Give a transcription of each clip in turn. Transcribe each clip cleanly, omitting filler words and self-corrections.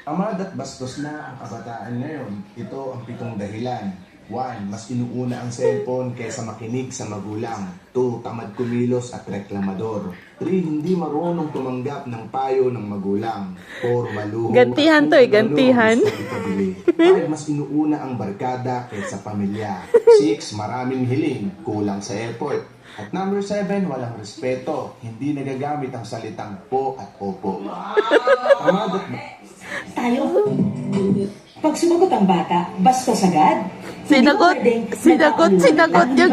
Tamad at bastos na ang kabataan ngayon. Ito ang 7 dahilan. 1. Mas inuuna ang cellphone kaysa makinig sa magulang. 2. Tamad kumilos at reklamador. 3. Hindi marunong tumanggap ng payo ng magulang. 4. Maluho. Gantihan to eh, gantihan. 5. Mas inuuna ang barkada kaysa pamilya. 6. Maraming hiling, kulang sa effort. At number 7, walang respeto. Hindi nagagamit ang salitang po at opo. Tamad at Tayo, pag sumagot ang bata, bastos agad. Sinagot yun.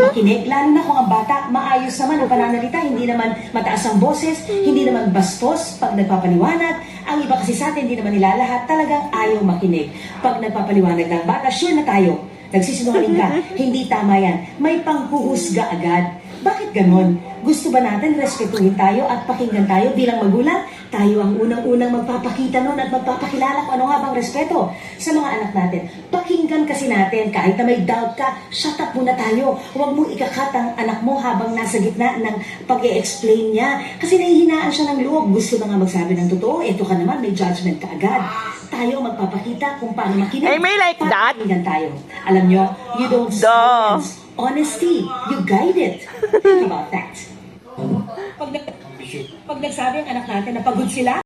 Makinig, lalo na kung ang bata maayos naman ang pananalita, hindi naman mataas ang boses, hindi naman bastos pag nagpapaliwanag. Ang iba kasi sa atin, hindi naman nila lahat talagang ayaw makinig. Pag nagpapaliwanag ng bata, sure na tayo, nagsisinungaling ka, hindi tama yan. May panghuhusga agad. Bakit ganon? Gusto ba natin respetuhin tayo at pakinggan tayo bilang magulang? Tayo ang unang-unang magpapakita nun at magpapakilala kung ano nga bang respeto sa mga anak natin. Pakinggan kasi natin, kahit na may doubt ka, shut up muna tayo. Huwag mong ikakat ang anak mo habang nasa gitna ng pag-e-explain niya. Kasi nahihinaan siya ng loob. Gusto na nga magsabi ng totoo, eto ka naman, may judgment ka agad. Tayo magpapakita kung paano makinig. I may like that. Pakinggan tayo. Alam nyo, you don't silence honesty. You guide it. Think about that. Pag nagsabi ang anak natin na pagod sila,